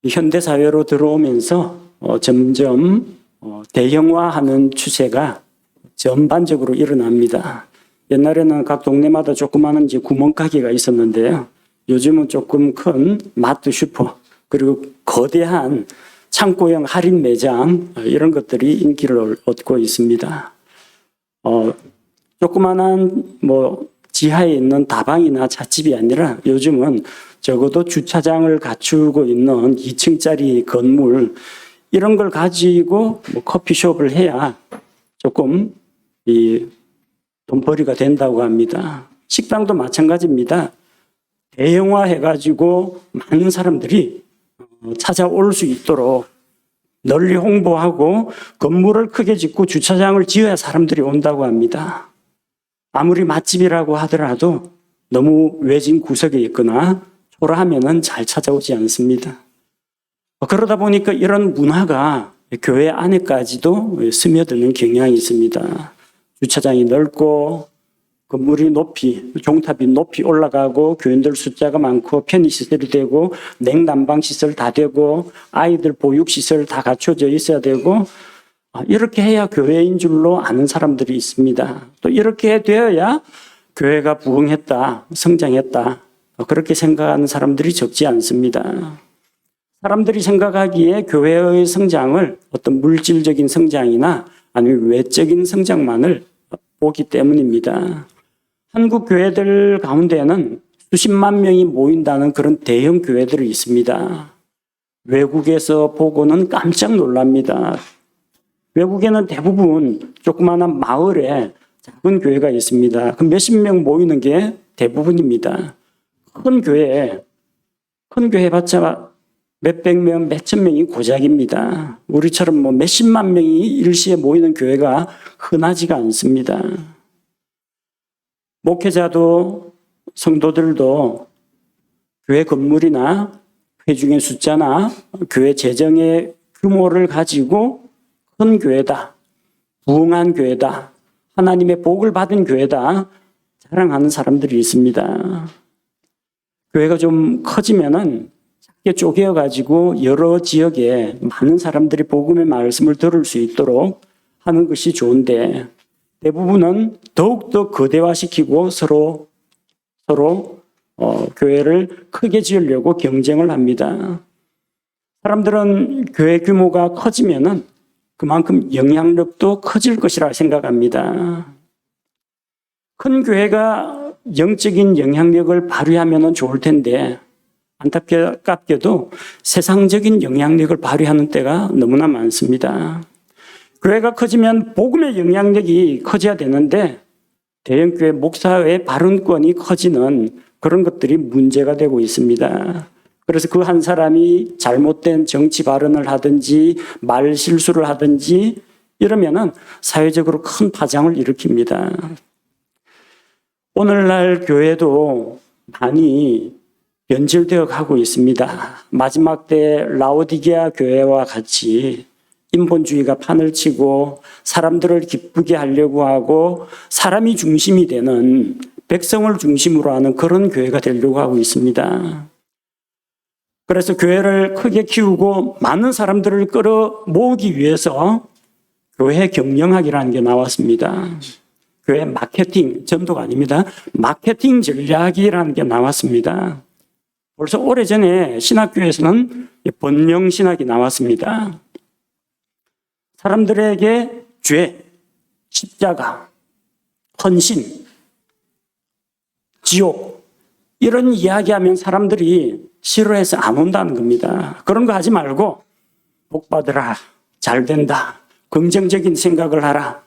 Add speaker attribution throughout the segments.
Speaker 1: 현대사회로 들어오면서 점점 대형화하는 추세가 전반적으로 일어납니다. 옛날에는 각 동네마다 조그마한 이제 구멍가게가 있었는데요. 요즘은 조금 큰 마트, 슈퍼, 그리고 거대한 창고형 할인 매장 이런 것들이 인기를 얻고 있습니다. 조그마한 지하에 있는 다방이나 잣집이 아니라 요즘은 적어도 주차장을 갖추고 있는 2층짜리 건물 이런 걸 가지고 커피숍을 해야 조금 돈벌이가 된다고 합니다. 식당도 마찬가지입니다. 대형화해가지고 많은 사람들이 찾아올 수 있도록 널리 홍보하고 건물을 크게 짓고 주차장을 지어야 사람들이 온다고 합니다. 아무리 맛집이라고 하더라도 너무 외진 구석에 있거나 초라하면은 잘 찾아오지 않습니다. 그러다 보니까 이런 문화가 교회 안에까지도 스며드는 경향이 있습니다. 주차장이 넓고 건물이 종탑이 높이 올라가고 교인들 숫자가 많고 편의시설이 되고 냉난방시설 다 되고 아이들 보육시설 다 갖춰져 있어야 되고 이렇게 해야 교회인 줄로 아는 사람들이 있습니다. 또 이렇게 되어야 교회가 부흥했다, 성장했다 그렇게 생각하는 사람들이 적지 않습니다. 사람들이 생각하기에 교회의 성장을 어떤 물질적인 성장이나 아니면 외적인 성장만을 보기 때문입니다. 한국 교회들 가운데는 수십만 명이 모인다는 그런 대형 교회들이 있습니다. 외국에서 보고는 깜짝 놀랍니다. 외국에는 대부분 조그마한 마을에 작은 교회가 있습니다. 그 몇십 명 모이는 게 대부분입니다. 큰 교회 해봤자 몇백 명, 몇천 명이 고작입니다. 우리처럼 몇십만 명이 일시에 모이는 교회가 흔하지가 않습니다. 목회자도 성도들도 교회 건물이나 회중의 숫자나 교회 재정의 규모를 가지고 큰 교회다, 부흥한 교회다, 하나님의 복을 받은 교회다 자랑하는 사람들이 있습니다. 교회가 좀 커지면은 작게 쪼개어가지고 여러 지역에 많은 사람들이 복음의 말씀을 들을 수 있도록 하는 것이 좋은데 대부분은 더욱더 거대화시키고 서로 교회를 크게 지으려고 경쟁을 합니다. 사람들은 교회 규모가 커지면은 그만큼 영향력도 커질 것이라 생각합니다. 큰 교회가 영적인 영향력을 발휘하면 좋을 텐데 안타깝게도 세상적인 영향력을 발휘하는 때가 너무나 많습니다. 교회가 커지면 복음의 영향력이 커져야 되는데 대형교회 목사의 발언권이 커지는 그런 것들이 문제가 되고 있습니다. 그래서 그 한 사람이 잘못된 정치 발언을 하든지 말 실수를 하든지 이러면은 사회적으로 큰 파장을 일으킵니다. 오늘날 교회도 많이 변질되어 가고 있습니다. 마지막 때 라오디게아 교회와 같이 인본주의가 판을 치고 사람들을 기쁘게 하려고 하고 사람이 중심이 되는 백성을 중심으로 하는 그런 교회가 되려고 하고 있습니다. 그래서 교회를 크게 키우고 많은 사람들을 끌어 모으기 위해서 교회 경영학이라는 게 나왔습니다. 교회 마케팅, 전도가 아닙니다. 마케팅 전략이라는 게 나왔습니다. 벌써 오래전에 신학교에서는 번영신학이 나왔습니다. 사람들에게 죄, 십자가, 헌신, 지옥 이런 이야기하면 사람들이 싫어해서 안 온다는 겁니다. 그런 거 하지 말고 복 받으라, 잘 된다, 긍정적인 생각을 하라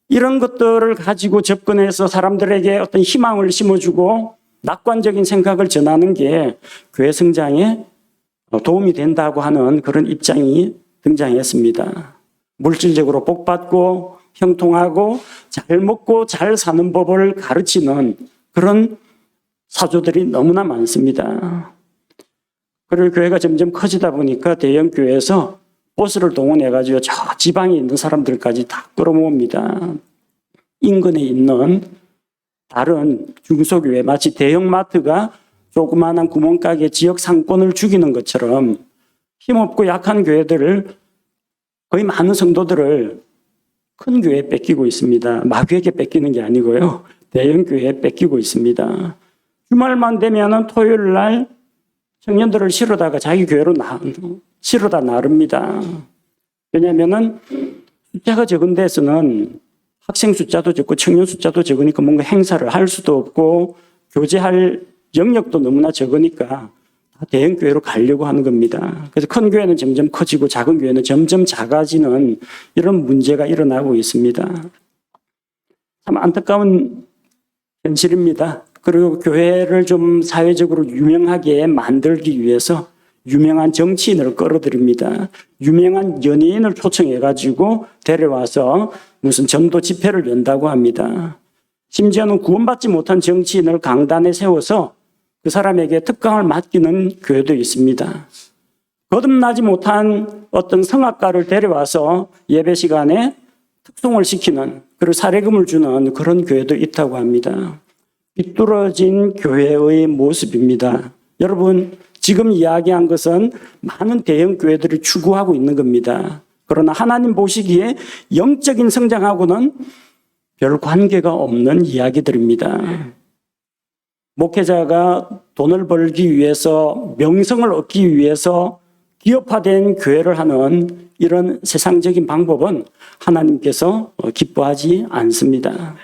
Speaker 1: 이런 것들을 가지고 접근해서 사람들에게 어떤 희망을 심어주고 낙관적인 생각을 전하는 게 교회 성장에 도움이 된다고 하는 그런 입장이 등장했습니다. 물질적으로 복받고 형통하고 잘 먹고 잘 사는 법을 가르치는 그런 사조들이 너무나 많습니다. 그리고 교회가 점점 커지다 보니까 대형 교회에서 버스를 동원해가지고 저 지방에 있는 사람들까지 다 끌어모읍니다. 인근에 있는 다른 중소교회, 마치 대형마트가 조그마한 구멍가게 지역 상권을 죽이는 것처럼 힘없고 약한 교회들을, 거의 많은 성도들을 큰 교회에 뺏기고 있습니다. 마귀에게 뺏기는 게 아니고요. 대형 교회에 뺏기고 있습니다. 주말만 되면은 토요일 날 청년들을 실어다가 자기 교회로 실어다 나릅니다. 왜냐면은 숫자가 적은 데서는 학생 숫자도 적고 청년 숫자도 적으니까 뭔가 행사를 할 수도 없고 교제할 영역도 너무나 적으니까 다 대형 교회로 가려고 하는 겁니다. 그래서 큰 교회는 점점 커지고 작은 교회는 점점 작아지는 이런 문제가 일어나고 있습니다. 참 안타까운 현실입니다. 그리고 교회를 좀 사회적으로 유명하게 만들기 위해서 유명한 정치인을 끌어들입니다. 유명한 연예인을 초청해가지고 데려와서 무슨 전도 집회를 연다고 합니다. 심지어는 구원받지 못한 정치인을 강단에 세워서 그 사람에게 특강을 맡기는 교회도 있습니다. 거듭나지 못한 어떤 성악가를 데려와서 예배 시간에 특송을 시키는, 그리고 사례금을 주는 그런 교회도 있다고 합니다. 비뚤어진 교회의 모습입니다. 여러분, 지금 이야기한 것은 많은 대형 교회들이 추구하고 있는 겁니다. 그러나 하나님 보시기에 영적인 성장하고는 별 관계가 없는 이야기들입니다. 목회자가 돈을 벌기 위해서, 명성을 얻기 위해서 기업화된 교회를 하는 이런 세상적인 방법은 하나님께서 기뻐하지 않습니다.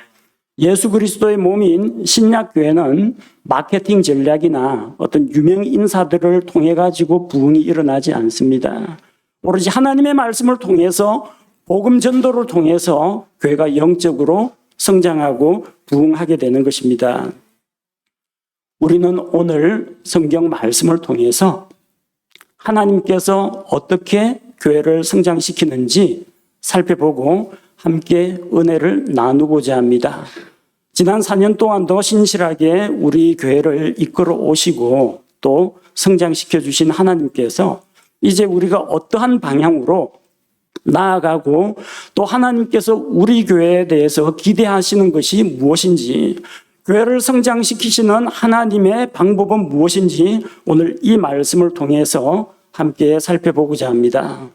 Speaker 1: 예수 그리스도의 몸인 신약교회는 마케팅 전략이나 어떤 유명 인사들을 통해 가지고 부흥이 일어나지 않습니다. 오로지 하나님의 말씀을 통해서, 복음 전도를 통해서 교회가 영적으로 성장하고 부흥하게 되는 것입니다. 우리는 오늘 성경 말씀을 통해서 하나님께서 어떻게 교회를 성장시키는지 살펴보고 함께 은혜를 나누고자 합니다. 지난 4년 동안도 신실하게 우리 교회를 이끌어 오시고 또 성장시켜 주신 하나님께서 이제 우리가 어떠한 방향으로 나아가고 또 하나님께서 우리 교회에 대해서 기대하시는 것이 무엇인지, 교회를 성장시키시는 하나님의 방법은 무엇인지 오늘 이 말씀을 통해서 함께 살펴보고자 합니다.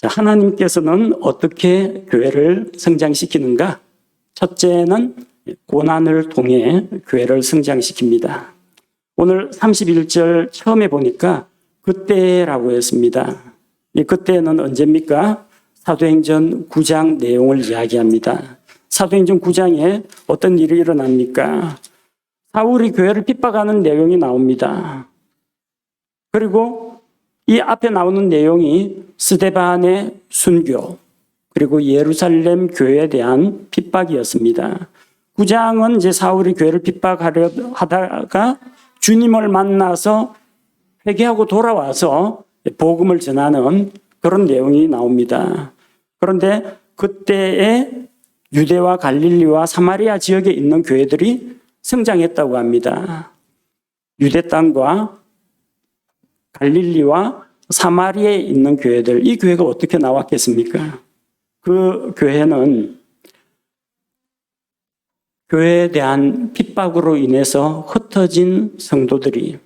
Speaker 1: 하나님께서는 어떻게 교회를 성장시키는가? 첫째는 고난을 통해 교회를 성장시킵니다. 오늘 31절 처음에 보니까 그때라고 했습니다. 이 그때는 언제입니까? 사도행전 9장 내용을 이야기합니다. 사도행전 9장에 어떤 일이 일어납니까? 사울이 교회를 핍박하는 내용이 나옵니다. 그리고 이 앞에 나오는 내용이 스데반의 순교, 그리고 예루살렘 교회에 대한 핍박이었습니다. 9장은 이제 사울이 교회를 핍박하려 하다가 주님을 만나서 회개하고 돌아와서 복음을 전하는 그런 내용이 나옵니다. 그런데 그때에 유대와 갈릴리와 사마리아 지역에 있는 교회들이 성장했다고 합니다. 유대 땅과 갈릴리와 사마리아에 있는 교회들, 이 교회가 어떻게 나왔겠습니까? 그 교회는 교회에 대한 핍박으로 인해서 흩어진 성도들이,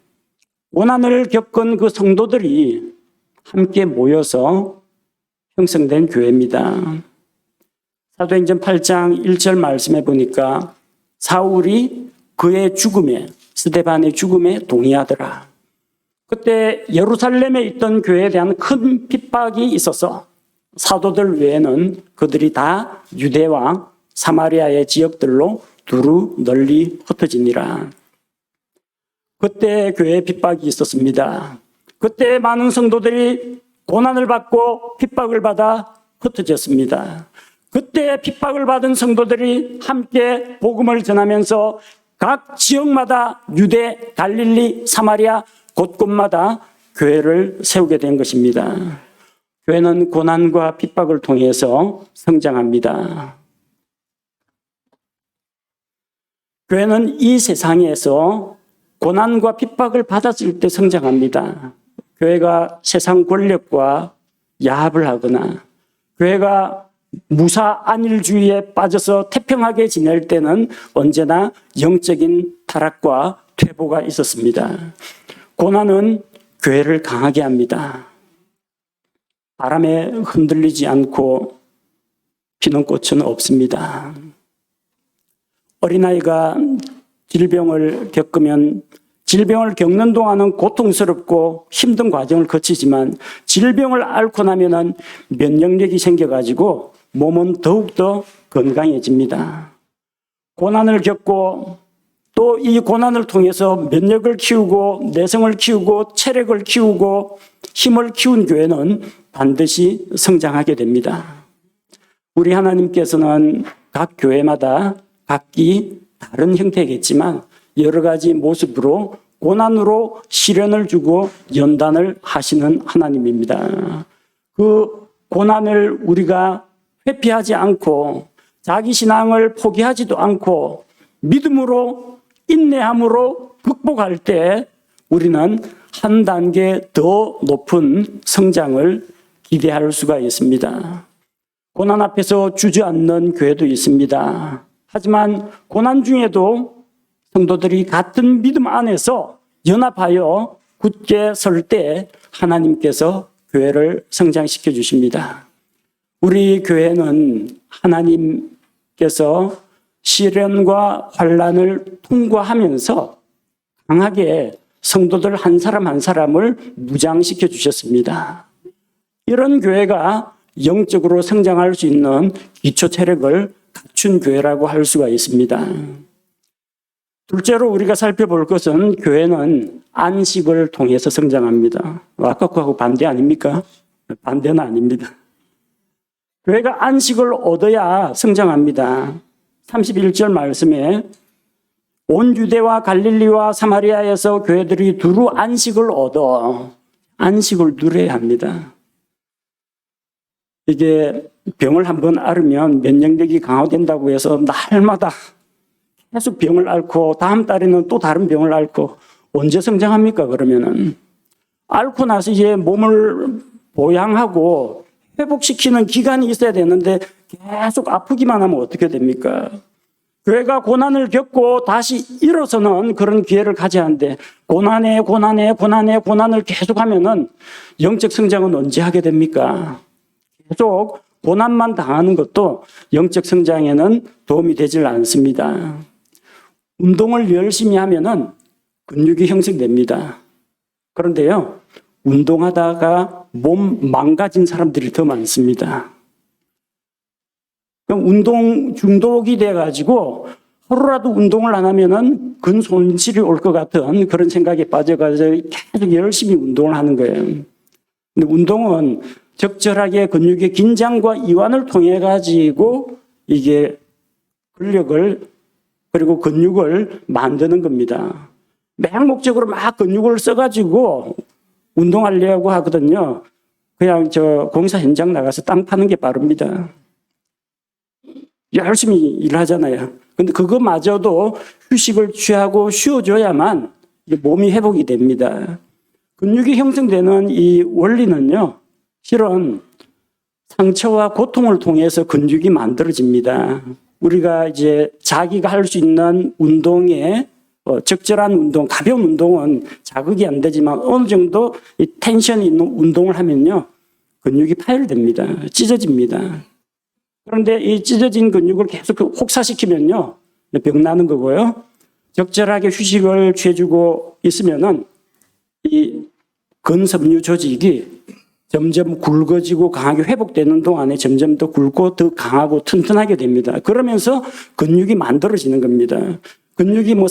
Speaker 1: 고난을 겪은 그 성도들이 함께 모여서 형성된 교회입니다. 사도행전 8장 1절 말씀에 보니까 사울이 그의 죽음에, 스데반의 죽음에 동의하더라. 그때 예루살렘에 있던 교회에 대한 큰 핍박이 있어서 사도들 외에는 그들이 다 유대와 사마리아의 지역들로 두루 널리 흩어지니라. 그때 교회에 핍박이 있었습니다. 그때 많은 성도들이 고난을 받고 핍박을 받아 흩어졌습니다. 그때 핍박을 받은 성도들이 함께 복음을 전하면서 각 지역마다 유대, 갈릴리, 사마리아 곳곳마다 교회를 세우게 된 것입니다. 교회는 고난과 핍박을 통해서 성장합니다. 교회는 이 세상에서 고난과 핍박을 받았을 때 성장합니다. 교회가 세상 권력과 야합을 하거나 교회가 무사 안일주의에 빠져서 태평하게 지낼 때는 언제나 영적인 타락과 퇴보가 있었습니다. 고난은 교회를 강하게 합니다. 바람에 흔들리지 않고 피는 꽃은 없습니다. 어린아이가 질병을 겪으면 질병을 겪는 동안은 고통스럽고 힘든 과정을 거치지만 질병을 앓고 나면은 면역력이 생겨가지고 몸은 더욱더 건강해집니다. 고난을 겪고 또 이 고난을 통해서 면역을 키우고 내성을 키우고 체력을 키우고 힘을 키운 교회는 반드시 성장하게 됩니다. 우리 하나님께서는 각 교회마다 각기 다른 형태겠지만 여러 가지 모습으로 고난으로 시련을 주고 연단을 하시는 하나님입니다. 그 고난을 우리가 회피하지 않고 자기 신앙을 포기하지도 않고 믿음으로 인내함으로 극복할 때 우리는 한 단계 더 높은 성장을 기대할 수가 있습니다. 고난 앞에서 주저앉는 교회도 있습니다. 하지만 고난 중에도 성도들이 같은 믿음 안에서 연합하여 굳게 설 때 하나님께서 교회를 성장시켜 주십니다. 우리 교회는 하나님께서 시련과 환난을 통과하면서 강하게 성도들 한 사람 한 사람을 무장시켜 주셨습니다. 이런 교회가 영적으로 성장할 수 있는 기초 체력을 갖춘 교회라고 할 수가 있습니다. 둘째로 우리가 살펴볼 것은 교회는 안식을 통해서 성장합니다. 아까 그하고 반대 아닙니까? 반대는 아닙니다. 교회가 안식을 얻어야 성장합니다. 31절 말씀에 온 유대와 갈릴리와 사마리아에서 교회들이 두루 안식을 얻어 안식을 누려야 합니다. 이게 병을 한번 앓으면 면역력이 강화된다고 해서 날마다 계속 병을 앓고 다음 달에는 또 다른 병을 앓고 언제 성장합니까? 그러면은 앓고 나서 이제 몸을 보양하고 회복시키는 기간이 있어야 되는데 계속 아프기만 하면 어떻게 됩니까? 교회가 고난을 겪고 다시 일어서는 그런 기회를 가져야 하는데 고난을 계속하면은 영적 성장은 언제 하게 됩니까? 계속 고난만 당하는 것도 영적 성장에는 도움이 되질 않습니다. 운동을 열심히 하면은 근육이 형성됩니다. 그런데요, 운동하다가 몸 망가진 사람들이 더 많습니다. 운동 중독이 돼가지고 하루라도 운동을 안 하면은 근손실이 올 것 같은 그런 생각에 빠져가지고 계속 열심히 운동을 하는 거예요. 근데 운동은 적절하게 근육의 긴장과 이완을 통해 가지고 이게 근력을 그리고 근육을 만드는 겁니다. 맹목적으로 막 근육을 써가지고 운동하려고 하거든요. 그냥 공사 현장 나가서 땅 파는 게 빠릅니다. 열심히 일하잖아요. 근데 그거마저도 휴식을 취하고 쉬어줘야만 몸이 회복이 됩니다. 근육이 형성되는 이 원리는요, 실은 상처와 고통을 통해서 근육이 만들어집니다. 우리가 이제 자기가 할 수 있는 운동에 적절한 운동, 가벼운 운동은 자극이 안 되지만 어느 정도 이 텐션이 있는 운동을 하면요, 근육이 파열됩니다. 찢어집니다. 그런데 이 찢어진 근육을 계속 혹사시키면요, 병 나는 거고요. 적절하게 휴식을 취해주고 있으면은 이 근섬유 조직이 점점 굵어지고 강하게 회복되는 동안에 점점 더 굵고 더 강하고 튼튼하게 됩니다. 그러면서 근육이 만들어지는 겁니다. 근육이 뭐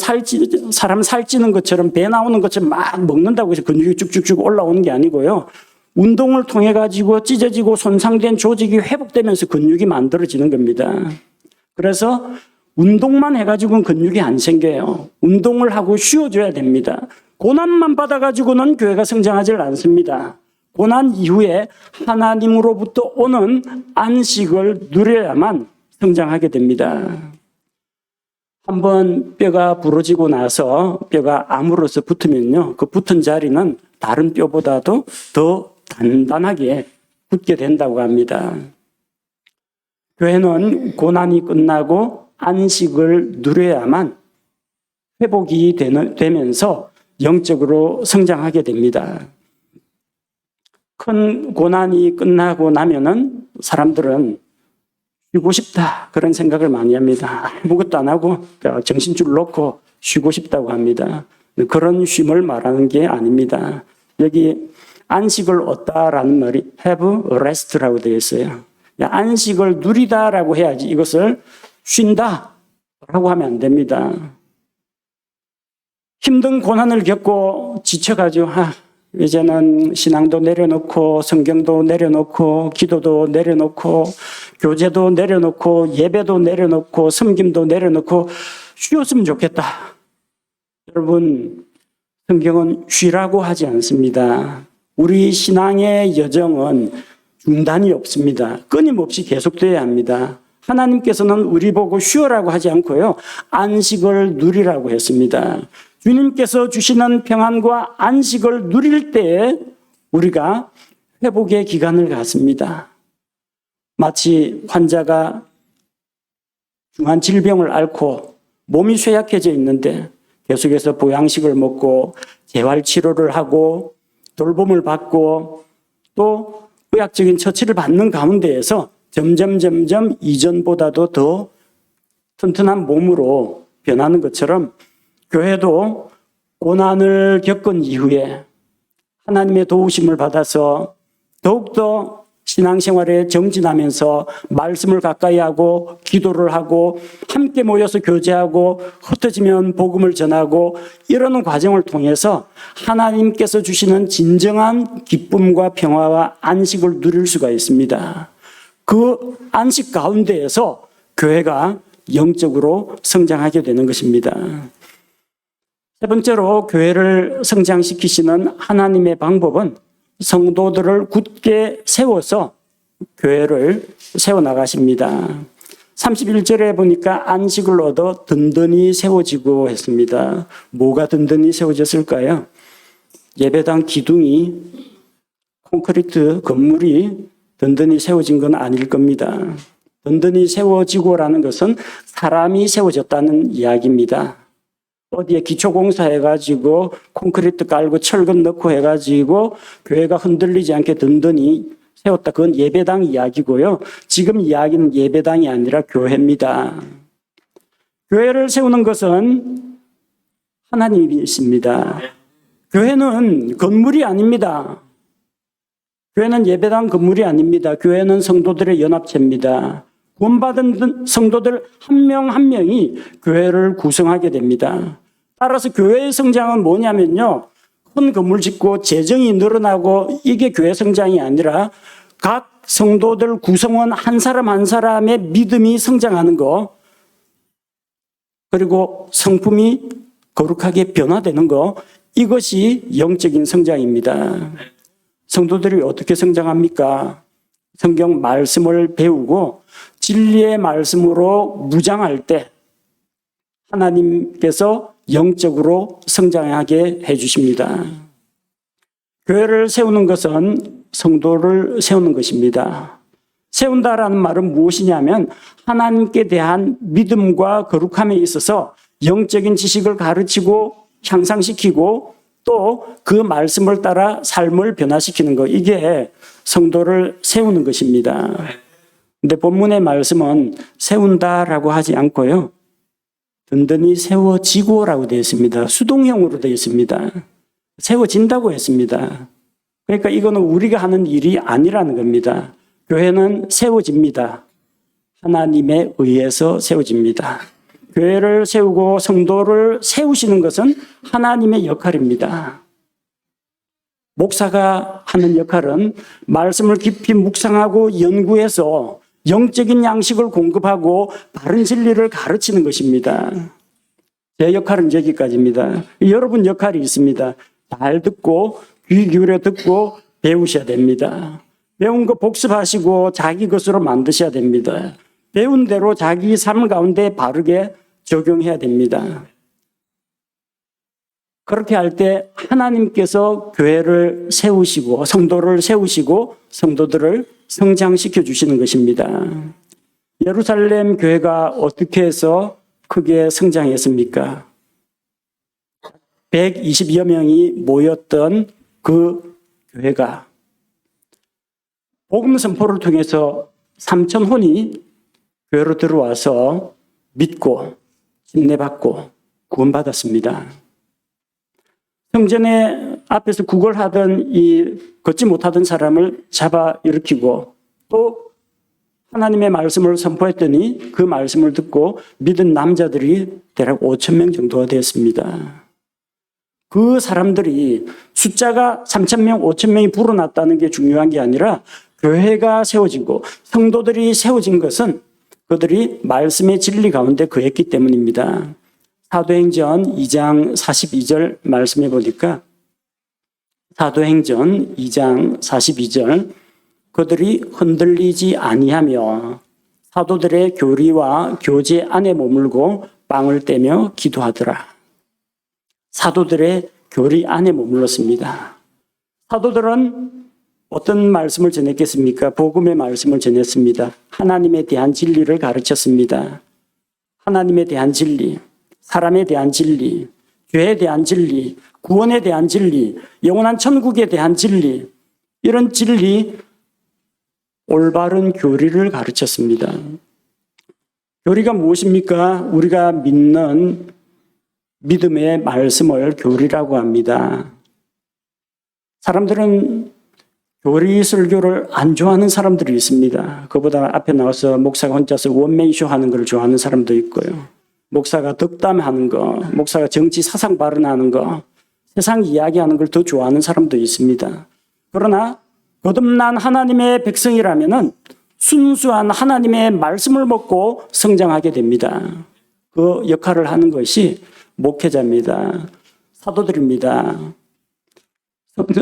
Speaker 1: 사람 살찌는 것처럼 배 나오는 것처럼 막 먹는다고 해서 근육이 쭉쭉쭉 올라오는 게 아니고요. 운동을 통해 가지고 찢어지고 손상된 조직이 회복되면서 근육이 만들어지는 겁니다. 그래서 운동만 해가지고는 근육이 안 생겨요. 운동을 하고 쉬어줘야 됩니다. 고난만 받아가지고는 교회가 성장하지 않습니다. 고난 이후에 하나님으로부터 오는 안식을 누려야만 성장하게 됩니다. 한번 뼈가 부러지고 나서 뼈가 암으로서 붙으면요, 그 붙은 자리는 다른 뼈보다도 더 단단하게 붙게 된다고 합니다. 교회는 고난이 끝나고 안식을 누려야만 회복이 되면서 영적으로 성장하게 됩니다. 큰 고난이 끝나고 나면은 사람들은 쉬고 싶다 그런 생각을 많이 합니다. 아무것도 안 하고 정신줄 놓고 쉬고 싶다고 합니다. 그런 쉼을 말하는 게 아닙니다. 여기 안식을 얻다라는 말이 have rest라고 되어 있어요. 안식을 누리다라고 해야지 이것을 쉰다라고 하면 안 됩니다. 힘든 고난을 겪고 지쳐가지고 이제는 신앙도 내려놓고 성경도 내려놓고 기도도 내려놓고 교제도 내려놓고 예배도 내려놓고 섬김도 내려놓고 쉬었으면 좋겠다. 여러분, 성경은 쉬라고 하지 않습니다. 우리 신앙의 여정은 중단이 없습니다. 끊임없이 계속돼야 합니다. 하나님께서는 우리 보고 쉬어라고 하지 않고요. 안식을 누리라고 했습니다. 주님께서 주시는 평안과 안식을 누릴 때에 우리가 회복의 기간을 갖습니다. 마치 환자가 중한 질병을 앓고 몸이 쇠약해져 있는데 계속해서 보양식을 먹고 재활치료를 하고 돌봄을 받고 또 의학적인 처치를 받는 가운데에서 점점 이전보다도 더 튼튼한 몸으로 변하는 것처럼 교회도 고난을 겪은 이후에 하나님의 도우심을 받아서 더욱더 신앙생활에 정진하면서 말씀을 가까이 하고 기도를 하고 함께 모여서 교제하고 흩어지면 복음을 전하고 이러는 과정을 통해서 하나님께서 주시는 진정한 기쁨과 평화와 안식을 누릴 수가 있습니다. 그 안식 가운데에서 교회가 영적으로 성장하게 되는 것입니다. 세 번째로 교회를 성장시키시는 하나님의 방법은 성도들을 굳게 세워서 교회를 세워나가십니다. 31절에 보니까 안식을 얻어 든든히 세워지고 했습니다. 뭐가 든든히 세워졌을까요? 예배당 기둥이 콘크리트 건물이 든든히 세워진 건 아닐 겁니다. 든든히 세워지고라는 것은 사람이 세워졌다는 이야기입니다. 어디에 기초공사 해가지고 콘크리트 깔고 철근 넣고 해가지고 교회가 흔들리지 않게 든든히 세웠다. 그건 예배당 이야기고요. 지금 이야기는 예배당이 아니라 교회입니다. 교회를 세우는 것은 하나님이십니다. 교회는 건물이 아닙니다. 교회는 예배당 건물이 아닙니다. 교회는 성도들의 연합체입니다. 구원받은 성도들 한 명 한 명이 교회를 구성하게 됩니다. 따라서 교회의 성장은 뭐냐면요. 큰 건물 짓고 재정이 늘어나고 이게 교회 성장이 아니라 각 성도들 구성원 한 사람 한 사람의 믿음이 성장하는 거, 그리고 성품이 거룩하게 변화되는 거, 이것이 영적인 성장입니다. 성도들이 어떻게 성장합니까? 성경 말씀을 배우고 진리의 말씀으로 무장할 때 하나님께서 영적으로 성장하게 해주십니다. 교회를 세우는 것은 성도를 세우는 것입니다. 세운다라는 말은 무엇이냐면 하나님께 대한 믿음과 거룩함에 있어서 영적인 지식을 가르치고 향상시키고 또 그 말씀을 따라 삶을 변화시키는 것, 이게 성도를 세우는 것입니다. 근데 본문의 말씀은 세운다라고 하지 않고요. 든든히 세워지고라고 되어 있습니다. 수동형으로 되어 있습니다. 세워진다고 했습니다. 그러니까 이거는 우리가 하는 일이 아니라는 겁니다. 교회는 세워집니다. 하나님에 의해서 세워집니다. 교회를 세우고 성도를 세우시는 것은 하나님의 역할입니다. 목사가 하는 역할은 말씀을 깊이 묵상하고 연구해서 영적인 양식을 공급하고 바른 진리를 가르치는 것입니다. 제 역할은 여기까지입니다. 여러분 역할이 있습니다. 잘 듣고 귀 기울여 듣고 배우셔야 됩니다. 배운 거 복습하시고 자기 것으로 만드셔야 됩니다. 배운 대로 자기 삶 가운데 바르게 적용해야 됩니다. 그렇게 할 때 하나님께서 교회를 세우시고 성도를 세우시고 성도들을 성장시켜 주시는 것입니다. 예루살렘 교회가 어떻게 해서 크게 성장했습니까? 120여 명이 모였던 그 교회가 복음 선포를 통해서 3,000혼이 교회로 들어와서 믿고 침례받고 구원받았습니다. 성전에 앞에서 구걸하던 이 걷지 못하던 사람을 잡아 일으키고 또 하나님의 말씀을 선포했더니 그 말씀을 듣고 믿은 남자들이 대략 5,000명 정도가 되었습니다. 그 사람들이 숫자가 3,000명, 5,000명이 불어났다는 게 중요한 게 아니라 교회가 세워지고 성도들이 세워진 것은 그들이 말씀의 진리 가운데 거했기 때문입니다. 사도행전 2장 42절 말씀해 보니까 사도행전 2장 42절 그들이 흔들리지 아니하며 사도들의 교리와 교제 안에 머물고 빵을 떼며 기도하더라. 사도들의 교리 안에 머물렀습니다. 사도들은 어떤 말씀을 전했겠습니까? 복음의 말씀을 전했습니다. 하나님에 대한 진리를 가르쳤습니다. 하나님에 대한 진리, 사람에 대한 진리, 죄에 대한 진리, 구원에 대한 진리, 영원한 천국에 대한 진리, 이런 진리, 올바른 교리를 가르쳤습니다. 교리가 무엇입니까? 우리가 믿는 믿음의 말씀을 교리라고 합니다. 사람들은 교리 설교를 안 좋아하는 사람들이 있습니다. 그보다 앞에 나와서 목사가 혼자서 원맨쇼 하는 걸 좋아하는 사람도 있고요. 목사가 덕담하는 거, 목사가 정치 사상 발언하는 거, 세상 이야기하는 걸 더 좋아하는 사람도 있습니다. 그러나 거듭난 하나님의 백성이라면은 순수한 하나님의 말씀을 먹고 성장하게 됩니다. 그 역할을 하는 것이 목회자입니다. 사도들입니다.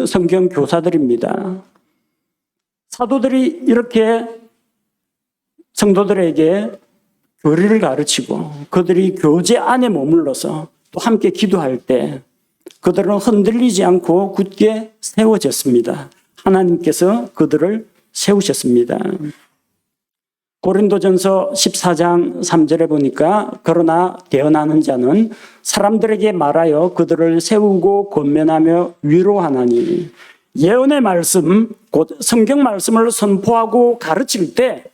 Speaker 1: 성경 교사들입니다. 사도들이 이렇게 성도들에게 교리를 가르치고 그들이 교제 안에 머물러서 또 함께 기도할 때 그들은 흔들리지 않고 굳게 세워졌습니다. 하나님께서 그들을 세우셨습니다. 고린도전서 14장 3절에 보니까 그러나 대언하는 자는 사람들에게 말하여 그들을 세우고 권면하며 위로하나니 예언의 말씀, 곧 성경 말씀을 선포하고 가르칠 때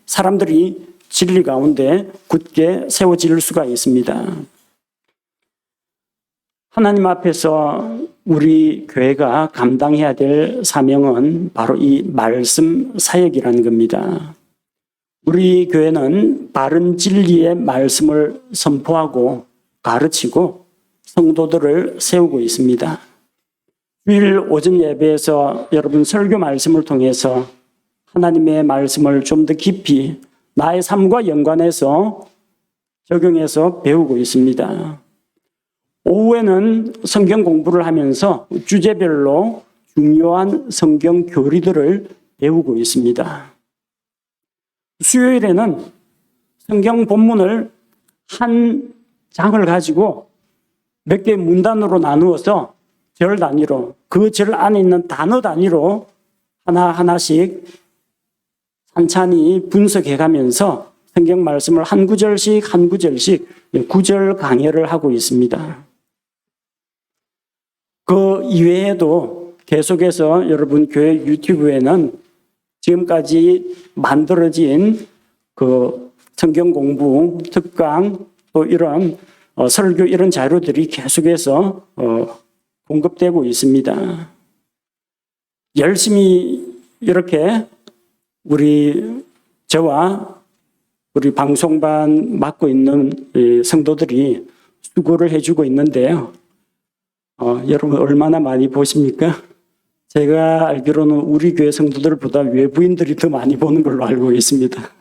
Speaker 1: 사람들이 진리 가운데 굳게 세워질 수가 있습니다. 하나님 앞에서 우리 교회가 감당해야 될 사명은 바로 이 말씀 사역이라는 겁니다. 우리 교회는 바른 진리의 말씀을 선포하고 가르치고 성도들을 세우고 있습니다. 주일 오전 예배에서 여러분 설교 말씀을 통해서 하나님의 말씀을 좀 더 깊이 나의 삶과 연관해서 적용해서 배우고 있습니다. 오후에는 성경 공부를 하면서 주제별로 중요한 성경 교리들을 배우고 있습니다. 수요일에는 성경 본문을 한 장을 가지고 몇 개의 문단으로 나누어서 절 단위로, 그 절 안에 있는 단어 단위로 하나하나씩 찬찬히 분석해 가면서 성경 말씀을 한 구절씩 한 구절씩 구절 강해를 하고 있습니다. 그 이외에도 계속해서 여러분 교회 유튜브에는 지금까지 만들어진 그 성경 공부, 특강 또 이런 설교 이런 자료들이 계속해서 공급되고 있습니다. 열심히 이렇게 저와 우리 방송반 맡고 있는 성도들이 수고를 해주고 있는데요. 여러분 얼마나 많이 보십니까? 제가 알기로는 우리 교회 성도들보다 외부인들이 더 많이 보는 걸로 알고 있습니다.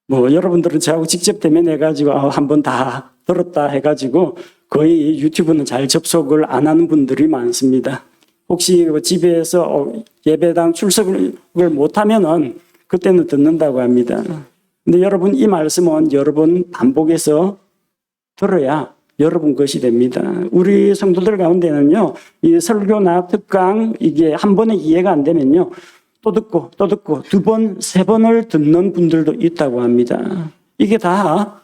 Speaker 1: 여러분들은 저하고 직접 대면해가지고 한번 다 들었다 해가지고 거의 유튜브는 잘 접속을 안 하는 분들이 많습니다. 혹시 집에서 예배당 출석을 못하면은 그때는 듣는다고 합니다. 근데 여러분 이 말씀은 여러분 반복해서 들어야 여러분 것이 됩니다. 우리 성도들 가운데는요, 이 설교나 특강 이게 한 번에 이해가 안 되면요, 또 듣고 두 번, 세 번을 듣는 분들도 있다고 합니다. 이게 다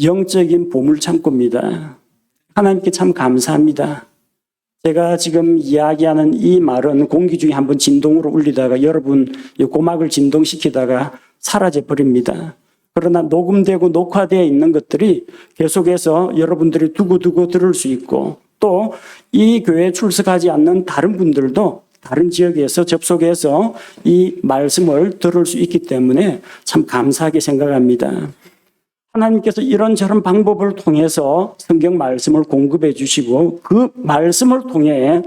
Speaker 1: 영적인 보물 창고입니다. 하나님께 참 감사합니다. 제가 지금 이야기하는 이 말은 공기 중에 한번 진동으로 울리다가 여러분 고막을 진동시키다가 사라져 버립니다. 그러나 녹음되고 녹화되어 있는 것들이 계속해서 여러분들이 두고두고 들을 수 있고 또 이 교회에 출석하지 않는 다른 분들도 다른 지역에서 접속해서 이 말씀을 들을 수 있기 때문에 참 감사하게 생각합니다. 하나님께서 이런저런 방법을 통해서 성경 말씀을 공급해 주시고 그 말씀을 통해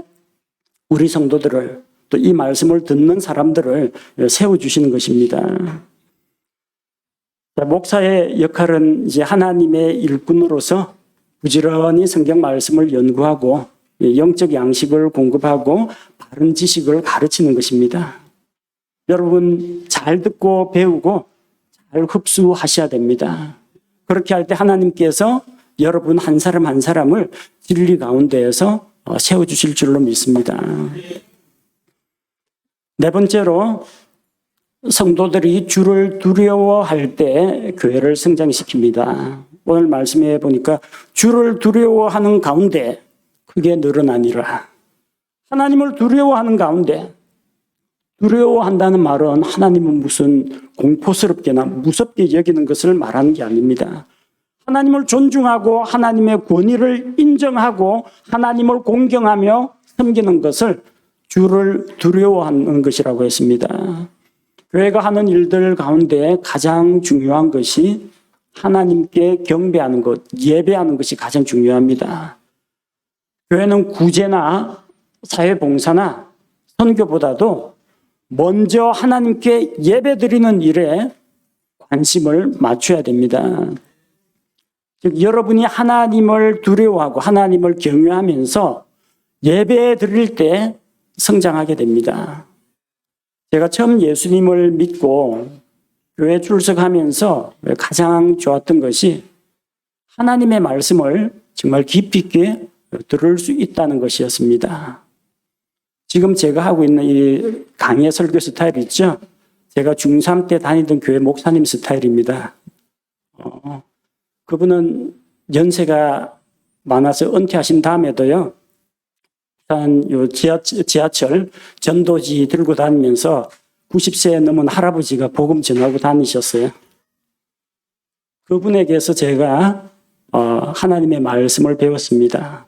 Speaker 1: 우리 성도들을 또 이 말씀을 듣는 사람들을 세워주시는 것입니다. 목사의 역할은 이제 하나님의 일꾼으로서 부지런히 성경 말씀을 연구하고 영적 양식을 공급하고 바른 지식을 가르치는 것입니다. 여러분 잘 듣고 배우고 잘 흡수하셔야 됩니다. 그렇게 할 때 하나님께서 여러분 한 사람 한 사람을 진리 가운데에서 세워주실 줄로 믿습니다. 네 번째로 성도들이 주를 두려워할 때 교회를 성장시킵니다. 오늘 말씀해 보니까 주를 두려워하는 가운데 크게 늘어나니라. 하나님을 두려워하는 가운데, 두려워한다는 말은 하나님은 무슨 공포스럽게나 무섭게 여기는 것을 말하는 게 아닙니다. 하나님을 존중하고 하나님의 권위를 인정하고 하나님을 공경하며 섬기는 것을 주를 두려워하는 것이라고 했습니다. 교회가 하는 일들 가운데 가장 중요한 것이 하나님께 경배하는 것, 예배하는 것이 가장 중요합니다. 교회는 구제나 사회봉사나 선교보다도 먼저 하나님께 예배드리는 일에 관심을 맞춰야 됩니다. 즉 여러분이 하나님을 두려워하고 하나님을 경외하면서 예배 드릴 때 성장하게 됩니다. 제가 처음 예수님을 믿고 교회 출석하면서 가장 좋았던 것이 하나님의 말씀을 정말 깊이 있게 들을 수 있다는 것이었습니다. 지금 제가 하고 있는 이 강의 설교 스타일 있죠? 제가 중3 때 다니던 교회 목사님 스타일입니다. 그분은 연세가 많아서 은퇴하신 다음에도요, 지하철 전도지 들고 다니면서 90세 넘은 할아버지가 복음 전하고 다니셨어요. 그분에게서 제가 하나님의 말씀을 배웠습니다.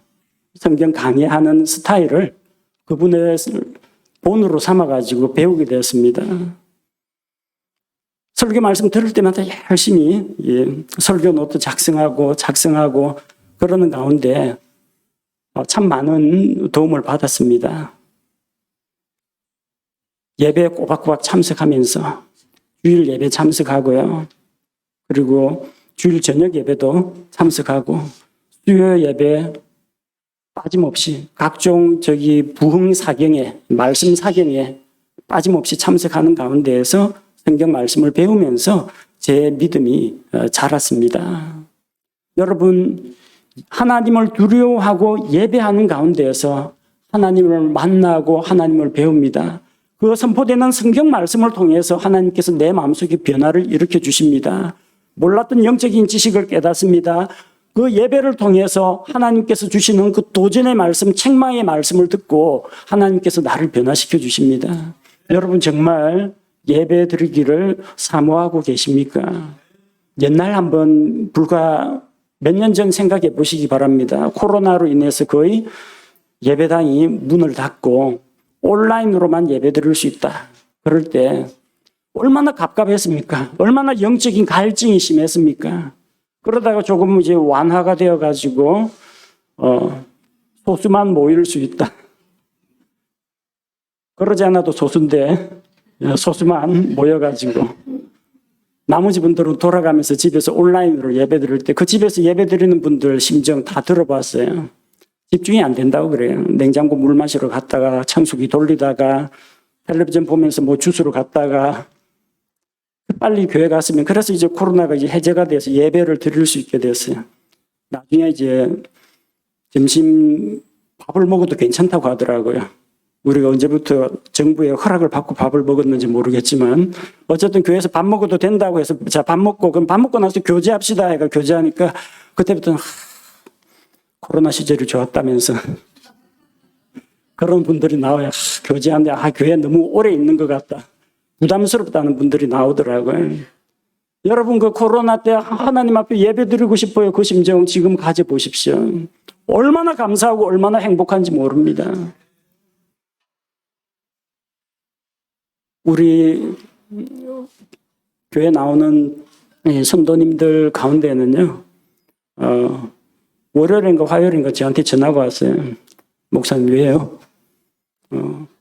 Speaker 1: 성경 강의하는 스타일을 그분의 본으로 삼아가지고 배우게 되었습니다. 설교 말씀 들을 때마다 열심히 설교 노트 작성하고 그러는 가운데 참 많은 도움을 받았습니다. 예배 꼬박꼬박 참석하면서 주일 예배 참석하고요. 그리고 주일 저녁 예배도 참석하고 수요 예배 빠짐없이 각종 부흥 사경에 말씀 사경에 빠짐없이 참석하는 가운데에서 성경 말씀을 배우면서 제 믿음이 자랐습니다. 여러분 하나님을 두려워하고 예배하는 가운데에서 하나님을 만나고 하나님을 배웁니다. 그 선포되는 성경 말씀을 통해서 하나님께서 내 마음속에 변화를 일으켜 주십니다. 몰랐던 영적인 지식을 깨닫습니다. 그 예배를 통해서 하나님께서 주시는 그 도전의 말씀, 책망의 말씀을 듣고 하나님께서 나를 변화시켜 주십니다. 여러분 정말 예배 드리기를 사모하고 계십니까? 옛날 한번 불과 몇 년 전 생각해 보시기 바랍니다. 코로나로 인해서 거의 예배당이 문을 닫고 온라인으로만 예배 드릴 수 있다. 그럴 때 얼마나 갑갑했습니까? 얼마나 영적인 갈증이 심했습니까? 그러다가 조금 이제 완화가 되어가지고 소수만 모일 수 있다. 그러지 않아도 소수인데 소수만 모여가지고 나머지 분들은 돌아가면서 집에서 온라인으로 예배 드릴 때 그 집에서 예배 드리는 분들 심정 다 들어봤어요. 집중이 안 된다고 그래요. 냉장고 물 마시러 갔다가 청소기 돌리다가 텔레비전 보면서 뭐 주스로 갔다가 빨리 교회 갔으면 그래서 이제 코로나가 이제 해제가 돼서 예배를 드릴 수 있게 됐어요. 나중에 이제 점심 밥을 먹어도 괜찮다고 하더라고요. 우리가 언제부터 정부의 허락을 받고 밥을 먹었는지 모르겠지만 어쨌든 교회에서 밥 먹어도 된다고 해서 자, 밥 먹고 그럼 밥 먹고 나서 교제합시다 해가 교제하니까 그때부터는 코로나 시절이 좋았다면서 그런 분들이 나와요. 교제하는데 교회 너무 오래 있는 것 같다. 부담스럽다는 분들이 나오더라고요. 여러분 그 코로나 때 하나님 앞에 예배 드리고 싶어요. 그 심정 지금 가져보십시오. 얼마나 감사하고 얼마나 행복한지 모릅니다. 우리 교회 나오는 성도님들 가운데는요. 월요일인가 화요일인가 저한테 전화가 왔어요. 목사님 왜요?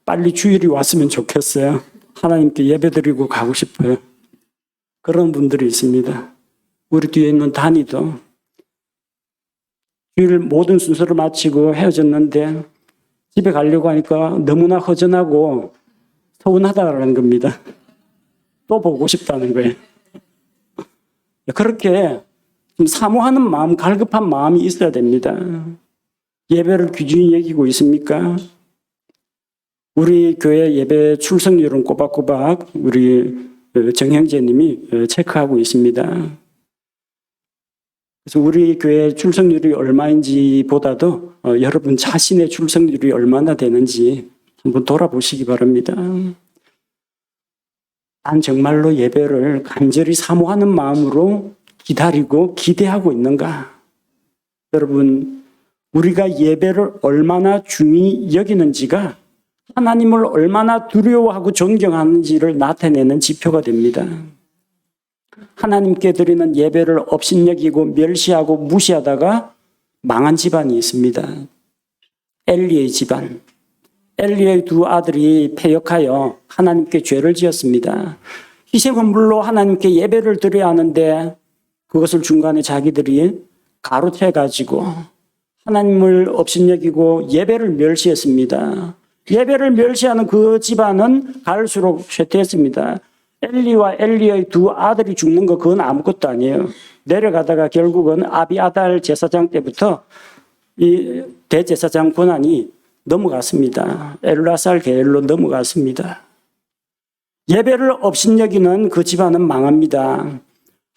Speaker 1: 빨리 주일이 왔으면 좋겠어요. 하나님께 예배드리고 가고 싶어요. 그런 분들이 있습니다. 우리 뒤에 있는 단이도 주일 모든 순서를 마치고 헤어졌는데 집에 가려고 하니까 너무나 허전하고 서운하다는 겁니다. 또 보고 싶다는 거예요. 그렇게 좀 사모하는 마음, 갈급한 마음이 있어야 됩니다. 예배를 귀중히 여기고 있습니까? 우리 교회 예배 출석률은 꼬박꼬박 우리 정형제님이 체크하고 있습니다. 그래서 우리 교회 출석률이 얼마인지 보다도 여러분 자신의 출석률이 얼마나 되는지 한번 돌아보시기 바랍니다. 난 정말로 예배를 간절히 사모하는 마음으로 기다리고 기대하고 있는가? 여러분, 우리가 예배를 얼마나 중히 여기는지가 하나님을 얼마나 두려워하고 존경하는지를 나타내는 지표가 됩니다. 하나님께 드리는 예배를 업신여기고 멸시하고 무시하다가 망한 집안이 있습니다. 엘리의 집안. 엘리의 두 아들이 패역하여 하나님께 죄를 지었습니다. 희생헌물로 하나님께 예배를 드려야 하는데 그것을 중간에 자기들이 가로채가지고 하나님을 업신여기고 예배를 멸시했습니다. 예배를 멸시하는 그 집안은 갈수록 쇠퇴했습니다. 엘리와 엘리의 두 아들이 죽는 거 그건 아무것도 아니에요. 내려가다가 결국은 아비아달 제사장 때부터 이 대제사장 권한이 넘어갔습니다. 엘라살 계열로 넘어갔습니다. 예배를 업신여기는 그 집안은 망합니다.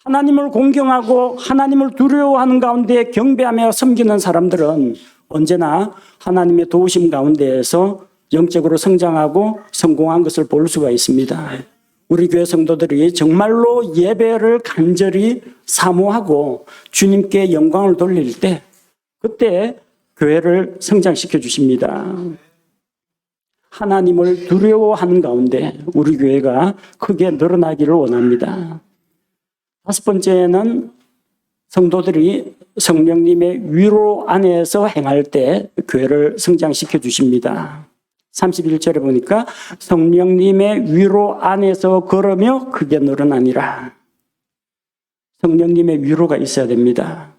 Speaker 1: 하나님을 공경하고 하나님을 두려워하는 가운데 경배하며 섬기는 사람들은 언제나 하나님의 도우심 가운데에서 영적으로 성장하고 성공한 것을 볼 수가 있습니다. 우리 교회 성도들이 정말로 예배를 간절히 사모하고 주님께 영광을 돌릴 때 그때 교회를 성장시켜 주십니다. 하나님을 두려워하는 가운데 우리 교회가 크게 늘어나기를 원합니다. 다섯 번째는 성도들이 성령님의 위로 안에서 행할 때 교회를 성장시켜 주십니다. 31절에 보니까 성령님의 위로 안에서 걸으며 크게 늘어나니라. 성령님의 위로가 있어야 됩니다.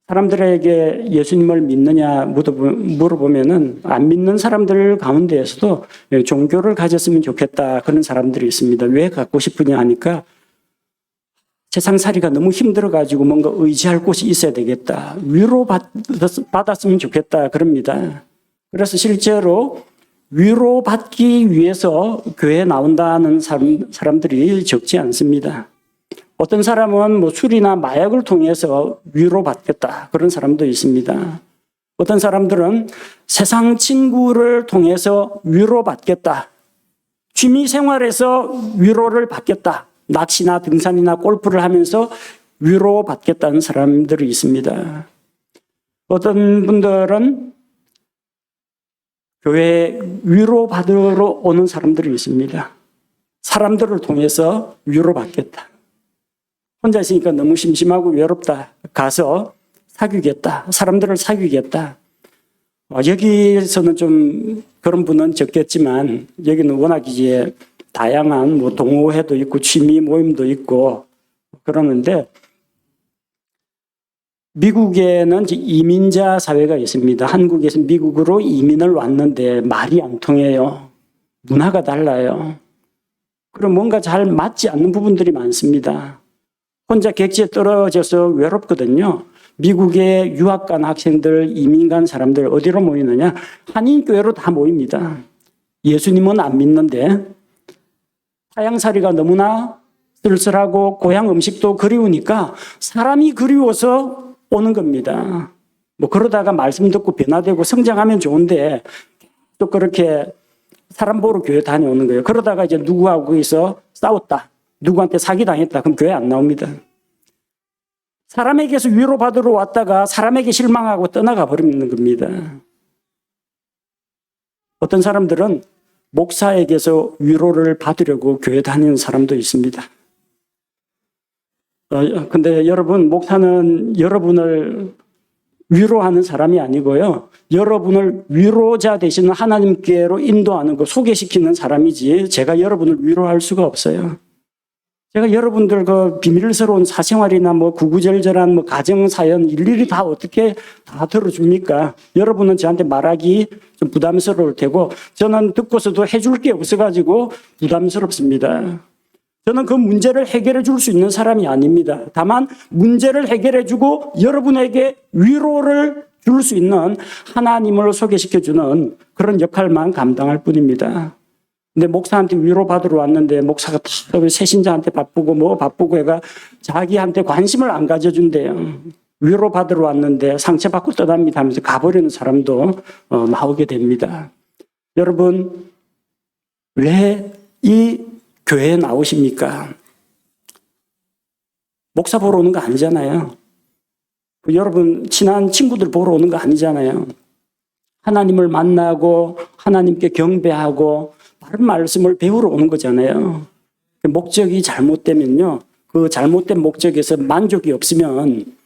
Speaker 1: 사람들에게 예수님을 믿느냐 물어보면은 안 믿는 사람들 가운데에서도 종교를 가졌으면 좋겠다 그런 사람들이 있습니다. 왜 갖고 싶으냐 하니까 세상살이가 너무 힘들어가지고 뭔가 의지할 곳이 있어야 되겠다. 위로받았으면 좋겠다 그럽니다. 그래서 실제로 위로받기 위해서 교회에 나온다는 사람들이 적지 않습니다. 어떤 사람은 술이나 마약을 통해서 위로받겠다 그런 사람도 있습니다. 어떤 사람들은 세상 친구를 통해서 위로받겠다. 취미생활에서 위로를 받겠다. 낚시나 등산이나 골프를 하면서 위로받겠다는 사람들이 있습니다. 어떤 분들은 교회에 위로받으러 오는 사람들이 있습니다. 사람들을 통해서 위로받겠다. 혼자 있으니까 너무 심심하고 외롭다. 가서 사귀겠다. 사람들을 사귀겠다. 여기서는 좀 그런 분은 적겠지만 여기는 워낙 이제 다양한 동호회도 있고 취미 모임도 있고 그러는데 미국에는 이민자 사회가 있습니다. 한국에서 미국으로 이민을 왔는데 말이 안 통해요. 문화가 달라요. 그럼 뭔가 잘 맞지 않는 부분들이 많습니다. 혼자 객지에 떨어져서 외롭거든요. 미국에 유학 간 학생들, 이민 간 사람들 어디로 모이느냐? 한인교회로 다 모입니다. 예수님은 안 믿는데 타향살이가 너무나 쓸쓸하고 고향 음식도 그리우니까 사람이 그리워서 오는 겁니다. 그러다가 말씀 듣고 변화되고 성장하면 좋은데 또 그렇게 사람 보러 교회 다녀오는 거예요. 그러다가 이제 누구하고 거기서 싸웠다. 누구한테 사기당했다. 그럼 교회 안 나옵니다. 사람에게서 위로받으러 왔다가 사람에게 실망하고 떠나가 버리는 겁니다. 어떤 사람들은 목사에게서 위로를 받으려고 교회 다니는 사람도 있습니다. 근데 여러분, 목사는 여러분을 위로하는 사람이 아니고요. 여러분을 위로자 되시는 하나님께로 인도하는 거, 소개시키는 사람이지 제가 여러분을 위로할 수가 없어요. 제가 여러분들 그 비밀스러운 사생활이나 뭐 구구절절한 뭐 가정사연 일일이 다 어떻게 다 들어줍니까? 여러분은 저한테 말하기 좀 부담스러울 테고 저는 듣고서도 해줄 게 없어가지고 부담스럽습니다. 저는 그 문제를 해결해 줄 수 있는 사람이 아닙니다. 다만 문제를 해결해 주고 여러분에게 위로를 줄 수 있는 하나님을 소개시켜 주는 그런 역할만 감당할 뿐입니다. 근데 목사한테 위로받으러 왔는데 목사가 다 새신자한테 바쁘고 뭐 바쁘고 해가 자기한테 관심을 안 가져준대요. 위로받으러 왔는데 상처받고 떠납니다 하면서 가버리는 사람도 나오게 됩니다. 여러분, 왜 이 교회에 나오십니까? 목사 보러 오는 거 아니잖아요. 여러분 친한 친구들 보러 오는 거 아니잖아요. 하나님을 만나고 하나님께 경배하고 바른 말씀을 배우러 오는 거잖아요. 목적이 잘못되면요, 그 잘못된 목적에서 만족이 없으면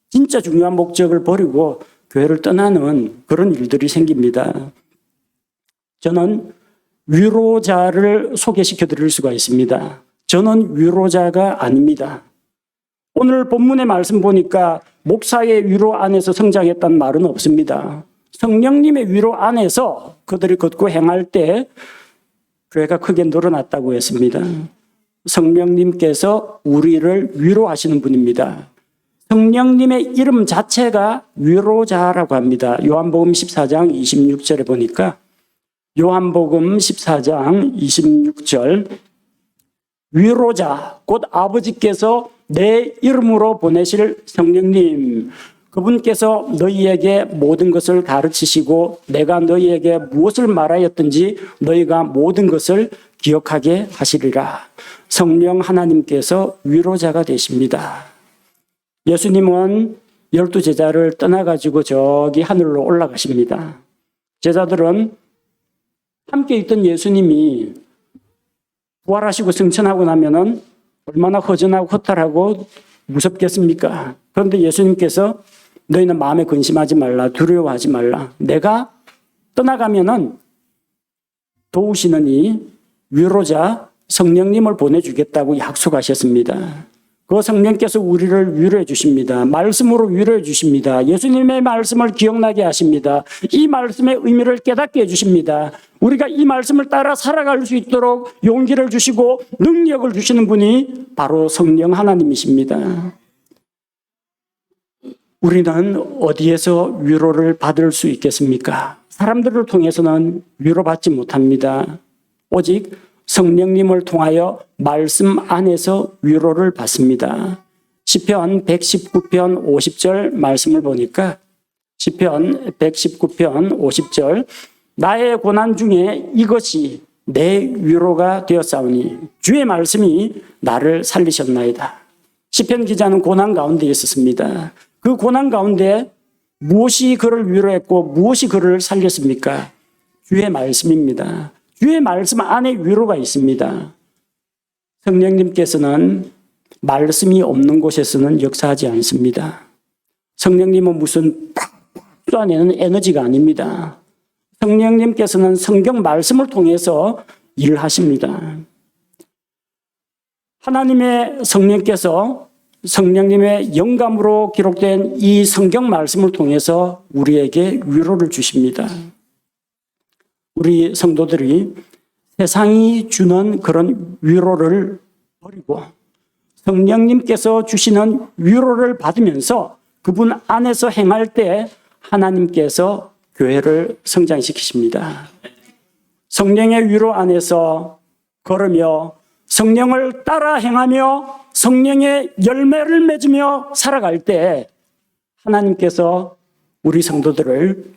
Speaker 1: 진짜 중요한 목적을 버리고 교회를 떠나는 그런 일들이 생깁니다. 저는 위로자를 소개시켜 드릴 수가 있습니다. 저는 위로자가 아닙니다. 오늘 본문의 말씀 보니까 목사의 위로 안에서 성장했다는 말은 없습니다. 성령님의 위로 안에서 그들이 걷고 행할 때 교회가 크게 늘어났다고 했습니다. 성령님께서 우리를 위로하시는 분입니다. 성령님의 이름 자체가 위로자라고 합니다. 요한복음 14장 26절에 보니까 요한복음 14장 26절 위로자 곧 아버지께서 내 이름으로 보내실 성령님, 그분께서 너희에게 모든 것을 가르치시고 내가 너희에게 무엇을 말하였든지 너희가 모든 것을 기억하게 하시리라. 성령 하나님께서 위로자가 되십니다. 예수님은 12 제자를 떠나가지고 저기 하늘로 올라가십니다. 제자들은 함께 있던 예수님이 부활하시고 승천하고 나면은 얼마나 허전하고 허탈하고 무섭겠습니까? 그런데 예수님께서 너희는 마음에 근심하지 말라, 두려워하지 말라. 내가 떠나가면은 도우시는 이 위로자 성령님을 보내주겠다고 약속하셨습니다. 그 성령께서 우리를 위로해 주십니다. 말씀으로 위로해 주십니다. 예수님의 말씀을 기억나게 하십니다. 이 말씀의 의미를 깨닫게 해주십니다. 우리가 이 말씀을 따라 살아갈 수 있도록 용기를 주시고 능력을 주시는 분이 바로 성령 하나님이십니다. 우리는 어디에서 위로를 받을 수 있겠습니까? 사람들을 통해서는 위로받지 못합니다. 오직 성령님을 통하여 말씀 안에서 위로를 받습니다. 시편 119편 50절 말씀을 보니까 시편 119편 50절 나의 고난 중에 이것이 내 위로가 되었사오니 주의 말씀이 나를 살리셨나이다. 시편 기자는 고난 가운데 있었습니다. 그 고난 가운데 무엇이 그를 위로했고 무엇이 그를 살렸습니까? 주의 말씀입니다. 주의 말씀 안에 위로가 있습니다. 성령님께서는 말씀이 없는 곳에서는 역사하지 않습니다. 성령님은 무슨 쏟아내는 에너지가 아닙니다. 성령님께서는 성경 말씀을 통해서 일하십니다. 하나님의 성령께서 성령님의 영감으로 기록된 이 성경 말씀을 통해서 우리에게 위로를 주십니다. 우리 성도들이 세상이 주는 그런 위로를 버리고 성령님께서 주시는 위로를 받으면서 그분 안에서 행할 때 하나님께서 교회를 성장시키십니다. 성령의 위로 안에서 걸으며 성령을 따라 행하며 성령의 열매를 맺으며 살아갈 때 하나님께서 우리 성도들을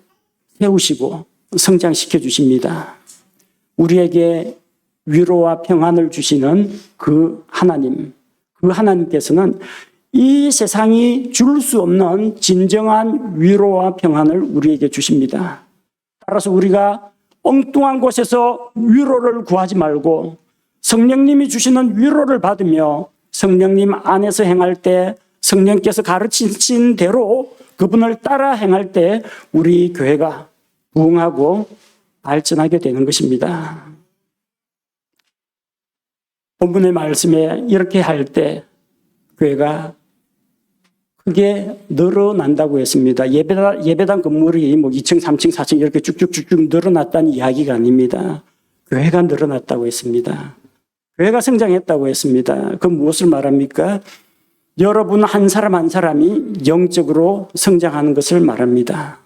Speaker 1: 세우시고 성장시켜 주십니다. 우리에게 위로와 평안을 주시는 그 하나님께서는 이 세상이 줄 수 없는 진정한 위로와 평안을 우리에게 주십니다. 따라서 우리가 엉뚱한 곳에서 위로를 구하지 말고 성령님이 주시는 위로를 받으며 성령님 안에서 행할 때, 성령께서 가르치신 대로 그분을 따라 행할 때 우리 교회가 부흥하고 발전하게 되는 것입니다. 본문의 말씀에 이렇게 할 때 교회가 크게 늘어난다고 했습니다. 예배당 건물이 2층, 3층, 4층 이렇게 쭉쭉쭉쭉 늘어났다는 이야기가 아닙니다. 교회가 늘어났다고 했습니다. 교회가 성장했다고 했습니다. 그건 무엇을 말합니까? 여러분 한 사람 한 사람이 영적으로 성장하는 것을 말합니다.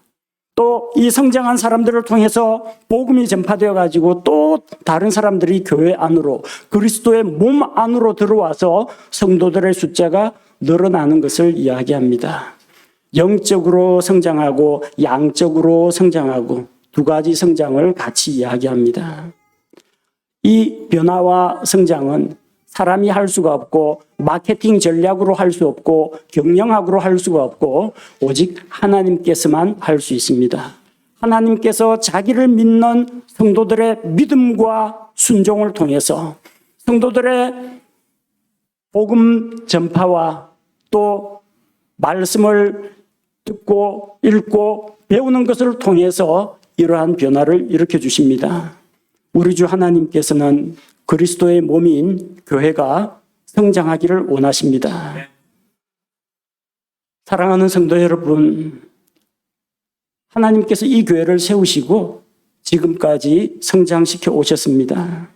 Speaker 1: 또 이 성장한 사람들을 통해서 복음이 전파되어 가지고 또 다른 사람들이 교회 안으로, 그리스도의 몸 안으로 들어와서 성도들의 숫자가 늘어나는 것을 이야기합니다. 영적으로 성장하고 양적으로 성장하고 두 가지 성장을 같이 이야기합니다. 이 변화와 성장은 사람이 할 수가 없고 마케팅 전략으로 할 수 없고 경영학으로 할 수가 없고 오직 하나님께서만 할 수 있습니다. 하나님께서 자기를 믿는 성도들의 믿음과 순종을 통해서 성도들의 복음 전파와 또 말씀을 듣고 읽고 배우는 것을 통해서 이러한 변화를 일으켜 주십니다. 우리 주 하나님께서는 그리스도의 몸인 교회가 성장하기를 원하십니다. 사랑하는 성도 여러분, 하나님께서 이 교회를 세우시고 지금까지 성장시켜 오셨습니다.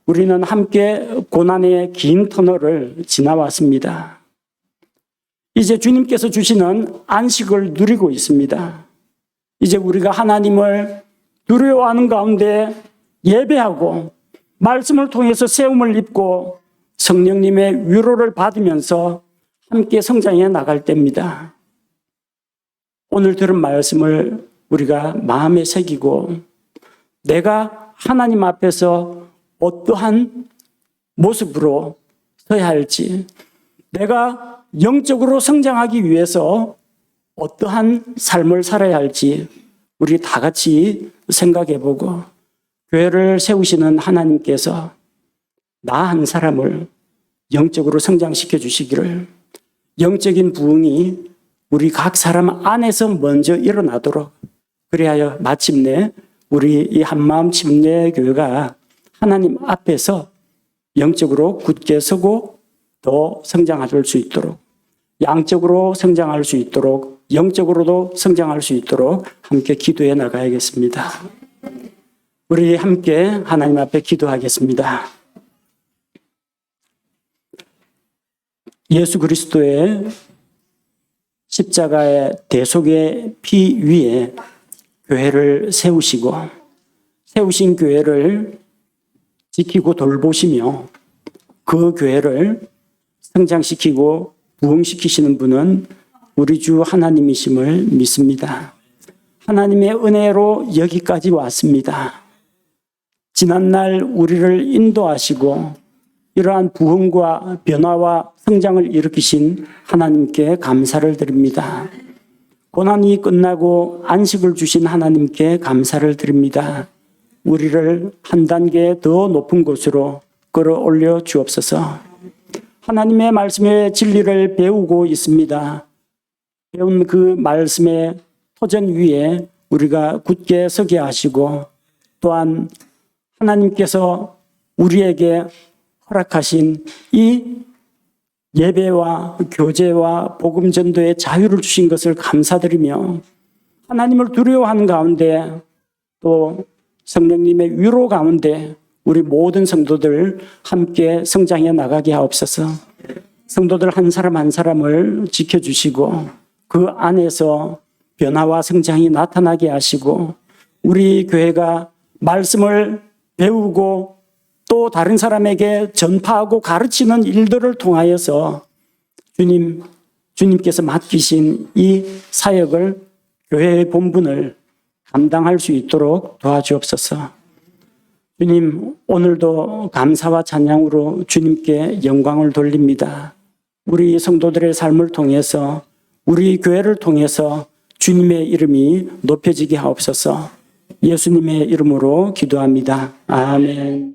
Speaker 1: 우리는 함께 고난의 긴 터널을 지나왔습니다. 이제 주님께서 주시는 안식을 누리고 있습니다. 이제 우리가 하나님을 두려워하는 가운데 예배하고 말씀을 통해서 세움을 입고 성령님의 위로를 받으면서 함께 성장해 나갈 때입니다. 오늘 들은 말씀을 우리가 마음에 새기고 내가 하나님 앞에서 어떠한 모습으로 서야 할지, 내가 영적으로 성장하기 위해서 어떠한 삶을 살아야 할지 우리 다 같이 생각해보고 교회를 세우시는 하나님께서 나 한 사람을 영적으로 성장시켜 주시기를, 영적인 부흥이 우리 각 사람 안에서 먼저 일어나도록, 그리하여 마침내 우리 이 한마음 침례교회가 하나님 앞에서 영적으로 굳게 서고 더 성장할 수 있도록, 양적으로 성장할 수 있도록, 영적으로도 성장할 수 있도록 함께 기도해 나가야겠습니다. 우리 함께 하나님 앞에 기도하겠습니다. 예수 그리스도의 십자가의 대속의 피 위에 교회를 세우시고 세우신 교회를 지키고 돌보시며 그 교회를 성장시키고 부흥시키시는 분은 우리 주 하나님이심을 믿습니다. 하나님의 은혜로 여기까지 왔습니다. 지난날 우리를 인도하시고 이러한 부흥과 변화와 성장을 일으키신 하나님께 감사를 드립니다. 고난이 끝나고 안식을 주신 하나님께 감사를 드립니다. 우리를 한 단계 더 높은 곳으로 끌어올려 주옵소서. 하나님의 말씀의 진리를 배우고 있습니다. 배운 그 말씀의 토전 위에 우리가 굳게 서게 하시고 또한 하나님께서 우리에게 허락하신 이 예배와 교제와 복음 전도의 자유를 주신 것을 감사드리며 하나님을 두려워하는 가운데 또 성령님의 위로 가운데 우리 모든 성도들 함께 성장해 나가게 하옵소서. 성도들 한 사람 한 사람을 지켜주시고 그 안에서 변화와 성장이 나타나게 하시고 우리 교회가 말씀을 배우고 또 다른 사람에게 전파하고 가르치는 일들을 통하여서 주님께서 맡기신 이 사역을, 교회의 본분을 감당할 수 있도록 도와주옵소서. 주님, 오늘도 감사와 찬양으로 주님께 영광을 돌립니다. 우리 성도들의 삶을 통해서, 우리 교회를 통해서 주님의 이름이 높여지게 하옵소서. 예수님의 이름으로 기도합니다. 아멘.